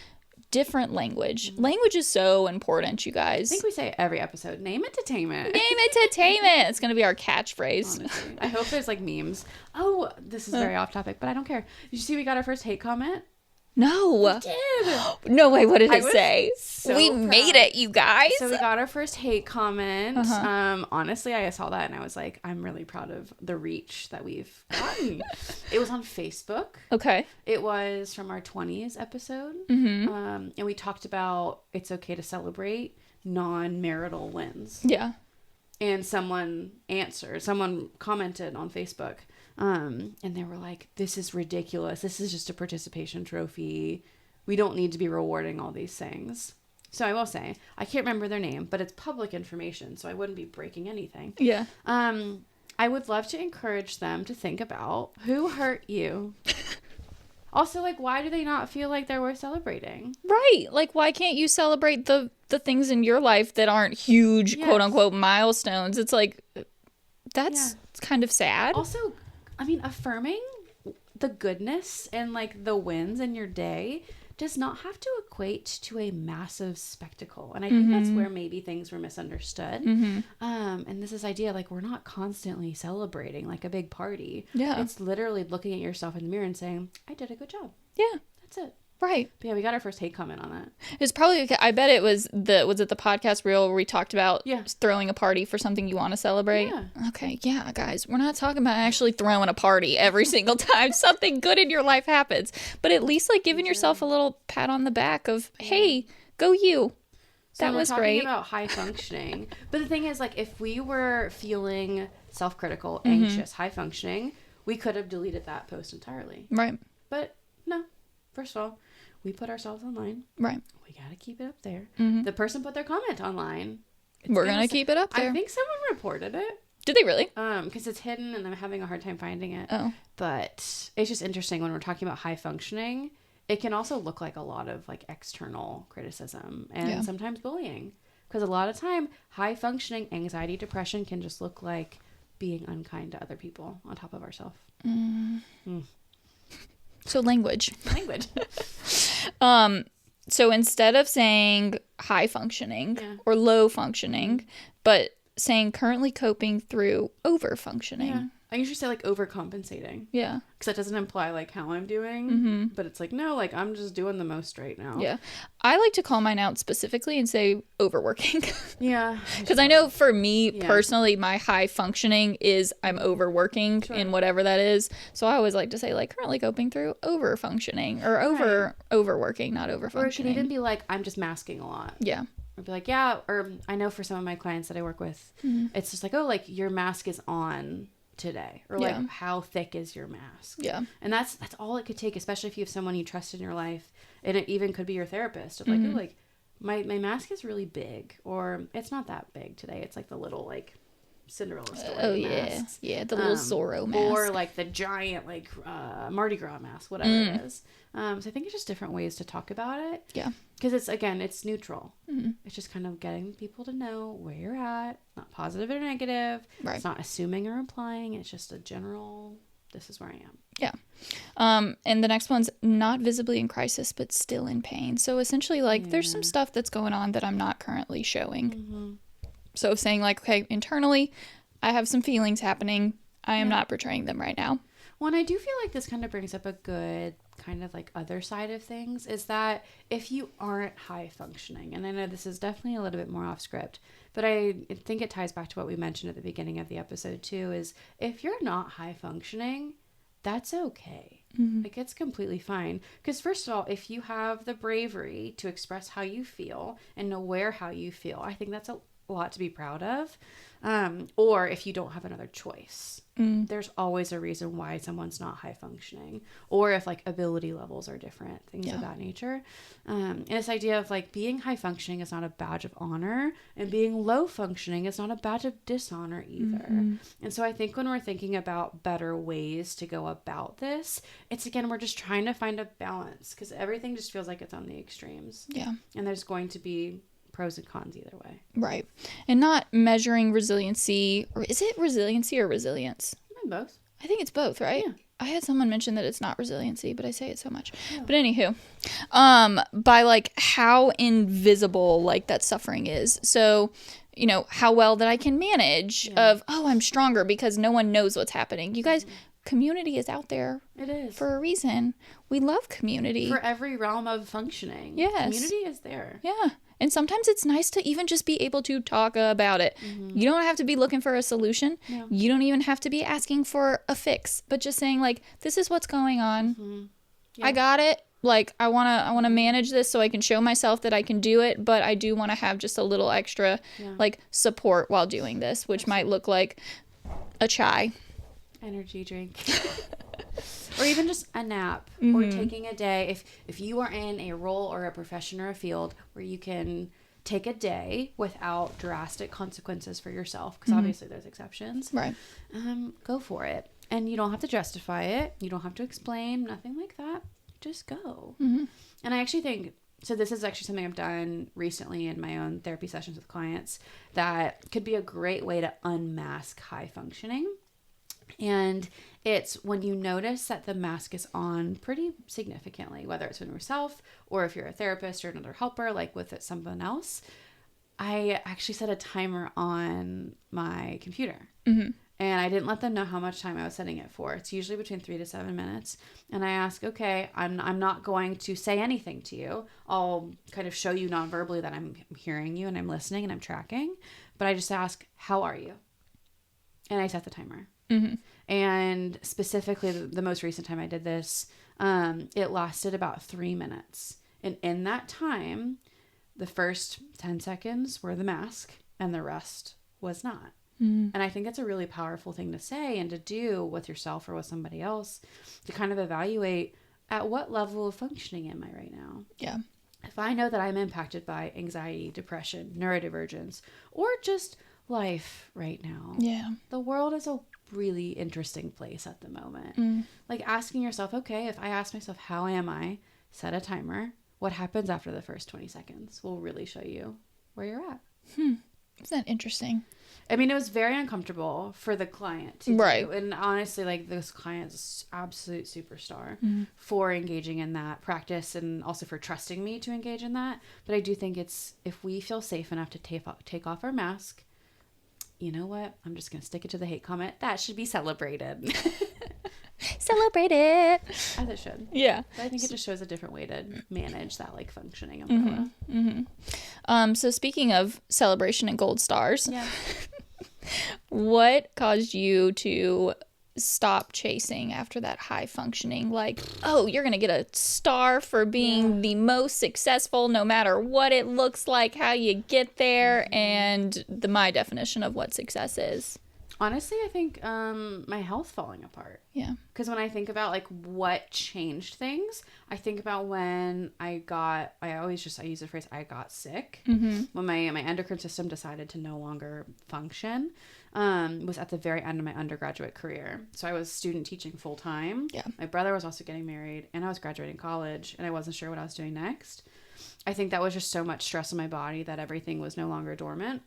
different language. Language is so important, you guys. I think we say every episode, name entertainment. Name entertainment. It's going to be our catchphrase. Honestly. I hope there's like memes. Oh, this is very off topic, but I don't care. Did you see we got our first hate comment? No. We did. No way. What did it say? So we made it, you guys. So we got our first hate comment. Honestly, I saw that and I was like, I'm really proud of the reach that we've gotten. It was on Facebook. Okay. It was from our 20s episode. And we talked about it's okay to celebrate non-marital wins. Yeah. And someone commented on Facebook. And they were like, this is ridiculous. This is just a participation trophy. We don't need to be rewarding all these things. So I will say, I can't remember their name, but it's public information, so I wouldn't be breaking anything. Yeah. I would love to encourage them to think about who hurt you. Also, like, why do they not feel like they're worth celebrating? Right. Like, why can't you celebrate the things in your life that aren't huge, quote unquote, milestones? It's like, that's kind of sad. Also, I mean, affirming the goodness and like the wins in your day does not have to equate to a massive spectacle. And I think that's where maybe things were misunderstood. And this idea, like, we're not constantly celebrating like a big party. Yeah. It's literally looking at yourself in the mirror and saying, I did a good job. Yeah. That's it. Right. But yeah, we got our first hate comment on that. It's probably, I bet it was the podcast reel where we talked about throwing a party for something you want to celebrate. Yeah. Okay. Yeah, guys, we're not talking about actually throwing a party every single time something good in your life happens, but at least like giving yourself a little pat on the back of, hey, go you. So that was we're great. talking about high functioning. But the thing is, like, if we were feeling self-critical, anxious, high functioning, we could have deleted that post entirely. Right. But no. First of all, we put ourselves online. Right. We got to keep it up there. The person put their comment online. We're going to keep it up there. I think someone reported it. Did they really? Because it's hidden and I'm having a hard time finding it. Oh. But it's just interesting when we're talking about high functioning. It can also look like a lot of like external criticism and sometimes bullying. Because a lot of time, high functioning anxiety, depression can just look like being unkind to other people on top of ourselves. So language. Language. So instead of saying high functioning or low functioning, but saying currently coping through over functioning. Yeah. I usually say like overcompensating. Yeah. Because that doesn't imply like how I'm doing. But it's like, no, like I'm just doing the most right now. Yeah. I like to call mine out specifically and say overworking. Yeah. Because I know for me personally, my high functioning is I'm overworking in whatever that is. So I always like to say like currently coping through over functioning or overworking, not over functioning. Or it could even be like I'm just masking a lot. Yeah. Or be like, yeah. Or I know for some of my clients that I work with, it's just like, oh, like your mask is on today, or like how thick is your mask. And that's all it could take, especially if you have someone you trust in your life, and it even could be your therapist of like, oh, like my mask is really big, or it's not that big today, it's like the little like Cinderella story masks. The little Zorro mask, or like the giant like Mardi Gras mask, whatever it is. So I think it's just different ways to talk about it, because it's neutral. It's just kind of getting people to know where you're at, not positive or negative. It's not assuming or implying, it's just a general, this is where I am. And the next one's not visibly in crisis but still in pain. So essentially like there's some stuff that's going on that I'm not currently showing. So saying like, okay, internally I have some feelings happening, I am not portraying them right now. Well, and I do feel like this kind of brings up a good kind of like other side of things, is that if you aren't high functioning, and I know this is definitely a little bit more off script, but I think it ties back to what we mentioned at the beginning of the episode too, is if you're not high functioning, that's okay. Like it's completely fine. Because first of all, if you have the bravery to express how you feel and aware how you feel, I think that's a lot to be proud of. Or if you don't have another choice, there's always a reason why someone's not high functioning, or if like ability levels are different, things of that nature. And this idea of like being high functioning is not a badge of honor, and being low functioning is not a badge of dishonor either. And so I think when we're thinking about better ways to go about this, it's again, we're just trying to find a balance, because everything just feels like it's on the extremes. And there's going to be pros and cons either way. Right. And not measuring resiliency, or is it resiliency or resilience? Both. I think it's both, right? Yeah. I had someone mention that it's not resiliency, but I say it so much. But anywho, by like how invisible like that suffering is. So, you know, how well that I can manage of, oh, I'm stronger because no one knows what's happening. You guys, community is out there. It is. For a reason. We love community. For every realm of functioning. Yes. Community is there. Yeah. And sometimes it's nice to even just be able to talk about it. You don't have to be looking for a solution. No. You don't even have to be asking for a fix, but just saying like, this is what's going on. I got it. Like, I want to manage this so I can show myself that I can do it, but I do want to have just a little extra like support while doing this, which might look like a chai. Energy drink. Or even just a nap or taking a day. If you are in a role or a profession or a field where you can take a day without drastic consequences for yourself, because obviously there's exceptions, Right. Go for it. And you don't have to justify it. You don't have to explain, nothing like that. Just go. And I actually think, so this is actually something I've done recently in my own therapy sessions with clients that could be a great way to unmask high functioning. And it's when you notice that the mask is on pretty significantly, whether it's in yourself or if you're a therapist or another helper, like with it, someone else. I actually set a timer on my computer. And I didn't let them know how much time I was setting it for. It's usually between 3 to 7 minutes. And I ask, okay, I'm not going to say anything to you. I'll kind of show you nonverbally that I'm hearing you and I'm listening and I'm tracking. But I just ask, how are you? And I set the timer. And specifically, the most recent time I did this, it lasted about 3 minutes. And in that time, the first 10 seconds were the mask and the rest was not. And I think it's a really powerful thing to say and to do with yourself or with somebody else to kind of evaluate at what level of functioning am I right now? Yeah. If I know that I'm impacted by anxiety, depression, neurodivergence, or just life right now. Yeah. The world is a really interesting place at the moment. Like asking yourself, okay, if I ask myself, how am I? Set a timer. What happens after the first 20 seconds will really show you where you're at. Isn't that interesting? I mean, it was very uncomfortable for the client to do. And honestly, like, this client is an absolute superstar for engaging in that practice and also for trusting me to engage in that. But I do think it's, if we feel safe enough to take off our mask, you know what? I'm just going to stick it to the hate comment. That should be celebrated. Celebrate it. As it should. Yeah. But I think it just shows a different way to manage that, like, functioning umbrella. So speaking of celebration and gold stars, Yeah. what caused you to stop chasing after that high functioning? Like, oh, you're going to get a star for being the most successful, no matter what it looks like, how you get there, and my definition of what success is. Honestly, I think my health falling apart. Yeah. Because when I think about, like, what changed things, I think about when I use the phrase, I got sick. When my endocrine system decided to no longer function, was at the very end of my undergraduate career. So I was student teaching full time. Yeah. My brother was also getting married and I was graduating college and I wasn't sure what I was doing next. I think that was just so much stress on my body that everything was no longer dormant.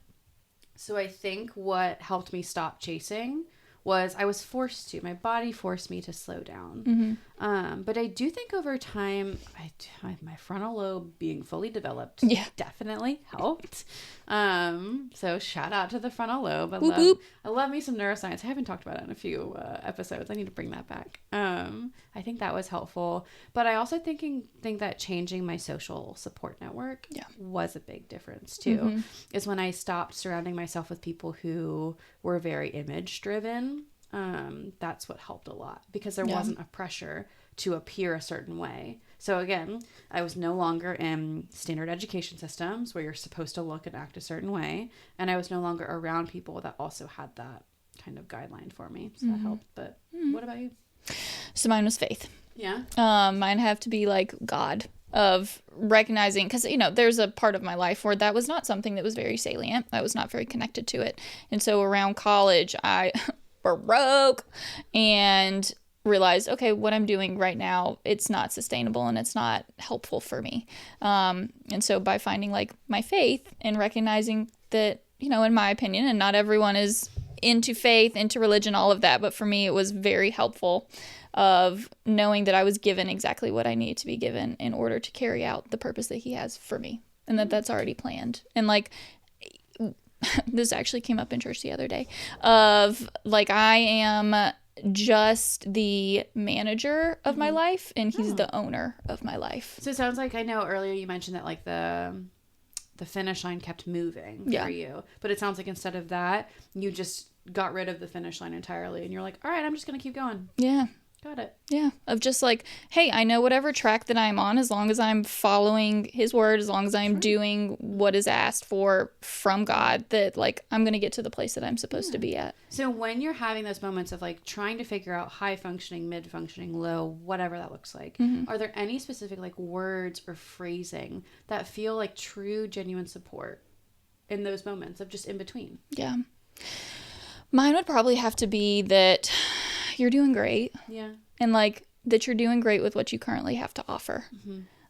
So I think what helped me stop chasing was I was forced to. My body forced me to slow down. But I do think over time, my frontal lobe being fully developed definitely helped. So shout out to the frontal lobe. I love me some neuroscience. I haven't talked about it in a few episodes. I need to bring that back. I think that was helpful. But I also think that changing my social support network was a big difference too. Is when I stopped surrounding myself with people who were very image driven. That's what helped a lot because there wasn't a pressure to appear a certain way. So again, I was no longer in standard education systems where you're supposed to look and act a certain way. And I was no longer around people that also had that kind of guideline for me. So that helped. But what about you? So mine was faith. Yeah. Mine have to be like God, of recognizing, because, you know, there's a part of my life where that was not something that was very salient. I was not very connected to it. And so around college, I broke and realized, okay, what I'm doing right now, it's not sustainable and it's not helpful for me. And so by finding like my faith and recognizing that, you know, in my opinion, and not everyone is into faith, into religion, all of that, but for me, it was very helpful of knowing that I was given exactly what I needed to be given in order to carry out the purpose that he has for me, and that's already planned. And like, this actually came up in church the other day of like, I am just the manager of my life and he's the owner of my life. So it sounds like, I know earlier you mentioned that like the finish line kept moving for you, but it sounds like instead of that, you just got rid of the finish line entirely and you're like, all right, I'm just going to keep going. Yeah. Got it. Yeah. Of just like, hey, I know whatever track that I'm on, as long as I'm following his word, as long as I'm doing what is asked for from God, that like I'm going to get to the place that I'm supposed to be at. So when you're having those moments of like trying to figure out high functioning, mid functioning, low, whatever that looks like, are there any specific like words or phrasing that feel like true, genuine support in those moments of just in between? Yeah. Mine would probably have to be that you're doing great. Yeah. And like that you're doing great with what you currently have to offer.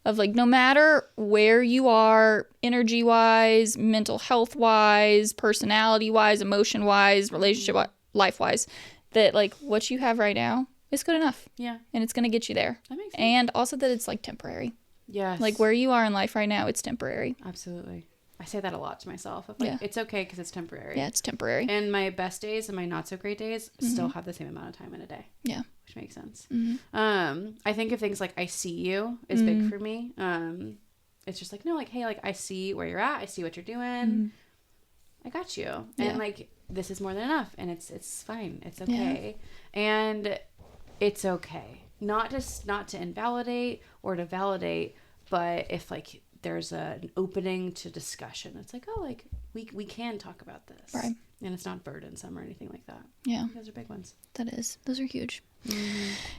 Of like, no matter where you are, energy wise, mental health wise, personality wise, emotion wise, relationship life wise, that like what you have right now is good enough. Yeah. And it's going to get you there. That makes sense. And also that it's like temporary. Yes. Like where you are in life right now, it's temporary. Absolutely. I say that a lot to myself. Of like, it's okay because it's temporary. Yeah, it's temporary. And my best days and my not so great days still have the same amount of time in a day. Yeah. Which makes sense. I think of things like I see you is big for me. It's just like, no, like, hey, like I see where you're at. I see what you're doing. I got you. And like, this is more than enough. And it's fine. It's okay. And it's okay. Not to invalidate or to validate, but if like there's an opening to discussion, it's like, oh, like we can talk about this. Right. And it's not burdensome or anything like that. Yeah. Those are big ones. That is. Those are huge.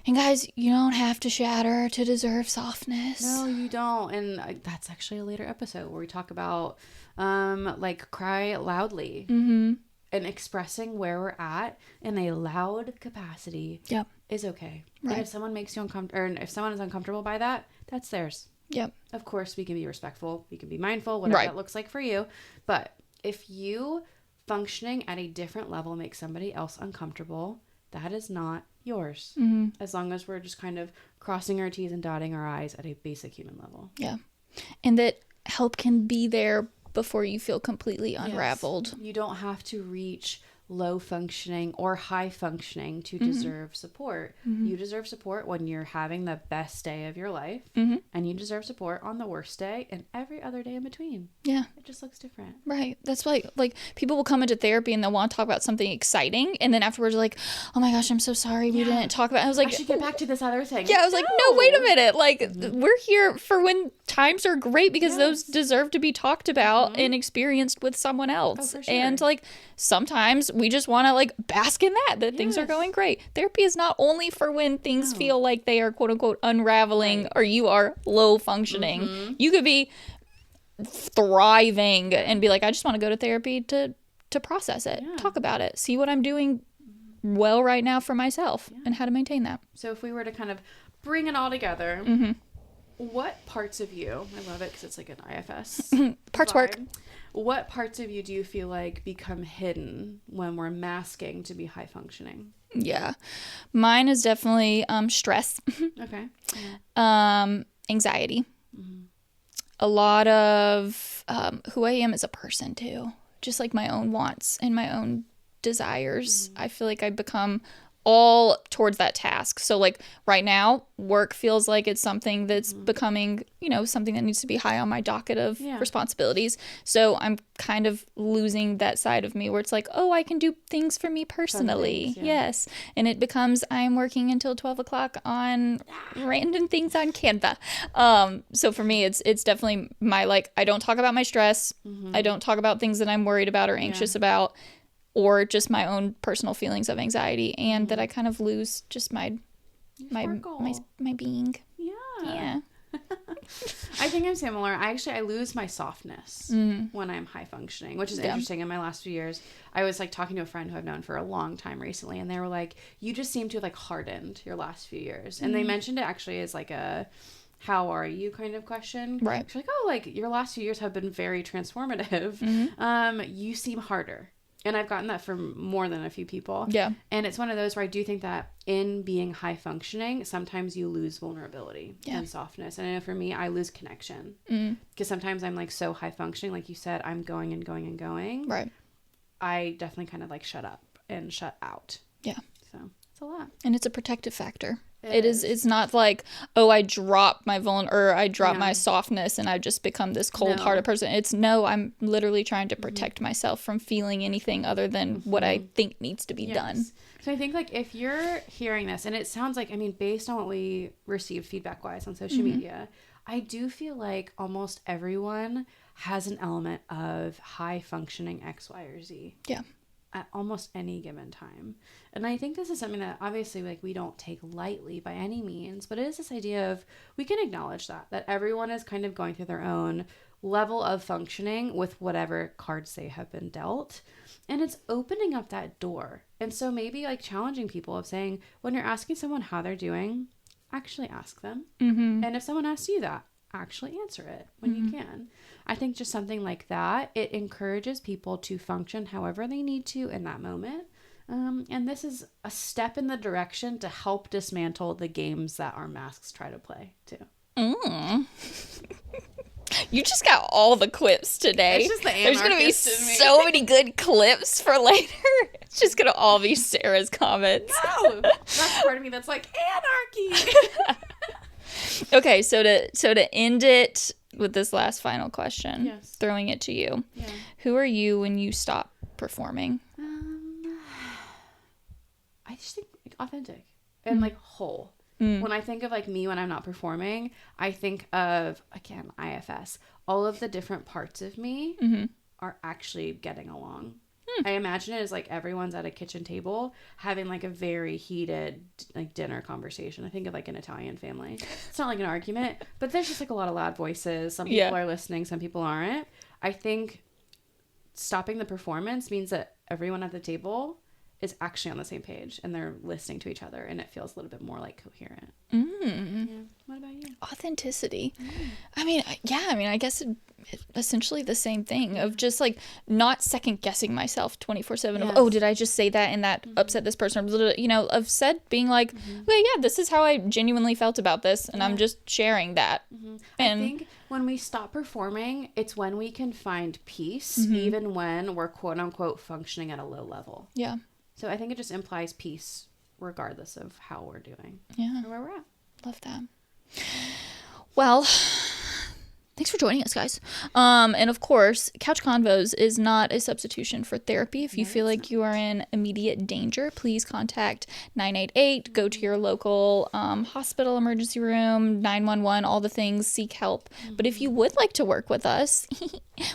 And guys, you don't have to shatter to deserve softness. No, you don't. And that's actually a later episode where we talk about like cry loudly and expressing where we're at in a loud capacity is okay. Right. And if someone makes you uncomfortable, or if someone is uncomfortable by that, that's theirs. Yep. Of course, we can be respectful. We can be mindful, whatever that looks like for you. But if you functioning at a different level makes somebody else uncomfortable, that is not yours. As long as we're just kind of crossing our T's and dotting our I's at a basic human level. Yeah. And that help can be there before you feel completely unraveled. Yes. You don't have to reach low functioning or high functioning to deserve support. You deserve support when you're having the best day of your life, and you deserve support on the worst day and every other day in between. Yeah. It just looks different. Right. That's why like people will come into therapy and they'll want to talk about something exciting, and then afterwards like, oh my gosh, I'm so sorry we didn't talk about it. I was like, I should get back to this other thing. Yeah, I was like, no, wait a minute. Like we're here for when times are great, because those deserve to be talked about and experienced with someone else. For sure. And like sometimes we just want to like bask in that things are going great. Therapy is not only for when things feel like they are quote unquote unraveling or you are low functioning. You could be thriving and be like, I just want to go to therapy to process it, talk about it, see what I'm doing well right now for myself and how to maintain that. So if we were to kind of bring it all together, what parts of you, I love it because it's like an IFS Parts vibe. work. What parts of you do you feel like become hidden when we're masking to be high functioning? Yeah. Mine is definitely stress. Okay. Anxiety. A lot of who I am as a person too. Just like my own wants and my own desires. I feel like I become all towards that task. So like right now, work feels like it's something that's becoming, something that needs to be high on my docket of responsibilities. So I'm kind of losing that side of me where it's like, oh, I can do things for me personally. Yes. And it becomes, I'm working until 12 o'clock on random things on Canva. So for me, it's definitely my, like, I don't talk about my stress. I don't talk about things that I'm worried about or anxious about, or just my own personal feelings of anxiety, and that I kind of lose just my being. Yeah. I think I'm similar. I lose my softness when I'm high functioning, which is interesting. In my last few years, I was like talking to a friend who I've known for a long time recently, and they were like, you just seem to have like hardened your last few years. And they mentioned it actually as like a, how are you kind of question. Right. She's like, oh, like your last few years have been very transformative. You seem harder. And I've gotten that from more than a few people. Yeah. And it's one of those where I do think that in being high functioning, sometimes you lose vulnerability and softness. And I know for me, I lose connection. Because sometimes I'm like so high functioning, like you said, I'm going and going and going. Right. I definitely kind of like shut up and shut out. Yeah. So it's a lot. And it's a protective factor. It's not like, oh, I dropped my or I dropped my softness and I've just become this cold-hearted person. It's no, I'm literally trying to protect myself from feeling anything other than what I think needs to be done. So I think, like, if you're hearing this, and it sounds like, I mean, based on what we received feedback-wise on social media, I do feel like almost everyone has an element of high-functioning X, Y, or Z. Yeah. At almost any given time. And I think this is something that obviously, like, we don't take lightly by any means, but it is this idea of, we can acknowledge that everyone is kind of going through their own level of functioning with whatever cards they have been dealt. And it's opening up that door. And so maybe, like, challenging people of saying, when you're asking someone how they're doing, actually ask them. And if someone asks you that, actually answer it when you can. I think just something like that, it encourages people to function however they need to in that moment. And this is a step in the direction to help dismantle the games that our masks try to play too. You just got all the clips today. It's just the There's going to be so many good clips for later. It's just going to all be Sarah's comments. No! That's part of me that's like, anarchy! Okay, so to end it with this last final question, throwing it to you. Yeah. Who are you when you stop performing? I just think, like, authentic and like whole. When I think of, like, me when I'm not performing, I think of, again, IFS. All of the different parts of me are actually getting along. I imagine it as, like, everyone's at a kitchen table having, like, a very heated, like, dinner conversation. I think of, like, an Italian family. It's not like an argument, but there's just, like, a lot of loud voices. Some people are listening, some people aren't. I think stopping the performance means that everyone at the table is actually on the same page and they're listening to each other, and it feels a little bit more, like, coherent. Yeah. What about you? Authenticity. I mean, I guess it's essentially the same thing of just, like, not second guessing myself 24/7 of, oh, did I just say that and that upset this person? You know, of being like, okay, yeah, this is how I genuinely felt about this, and I'm just sharing that. And I think when we stop performing, it's when we can find peace, even when we're quote unquote functioning at a low level. Yeah. So I think it just implies peace regardless of how we're doing. Yeah. Or where we're at. Love that. Well, thanks for joining us, guys. And of course, Couch Convos is not a substitution for therapy. If you feel like you are in immediate danger, please contact 988. Go to your local hospital, emergency room, 911, all the things. Seek help. But if you would like to work with us,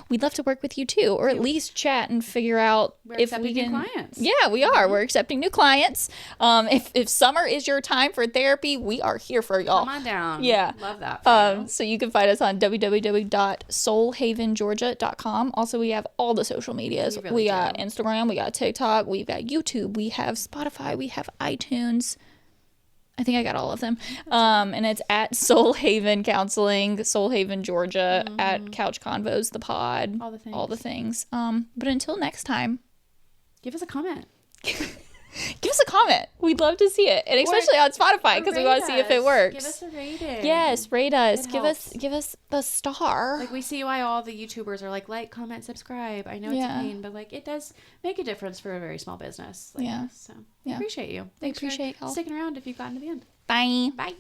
we'd love to work with you too, or at least chat and figure out if we can. New clients. Yeah, we are. We're accepting new clients. If summer is your time for therapy, we are here for y'all. Come on down. Yeah, love that. So you can find us on www.soulhavengeorgia.com. Also, we have all the social medias. We got Instagram, we got TikTok, we've got YouTube, we have Spotify, we have iTunes. I think I got all of them. And it's at Soul Haven Counseling, Soul Haven, Georgia, at Couch Convos, the pod. All the things. But until next time. Give us a comment. Give us a comment. We'd love to see it. And especially on Spotify, because we want to see if it works. Give us a rating. Yes, rate us. Give us the star. Like, we see why all the YouTubers are like, comment, subscribe. I know it's a pain, but, like, it does make a difference for a very small business like us. So we appreciate you. Thanks for sticking around if you've gotten to the end. Bye. Bye.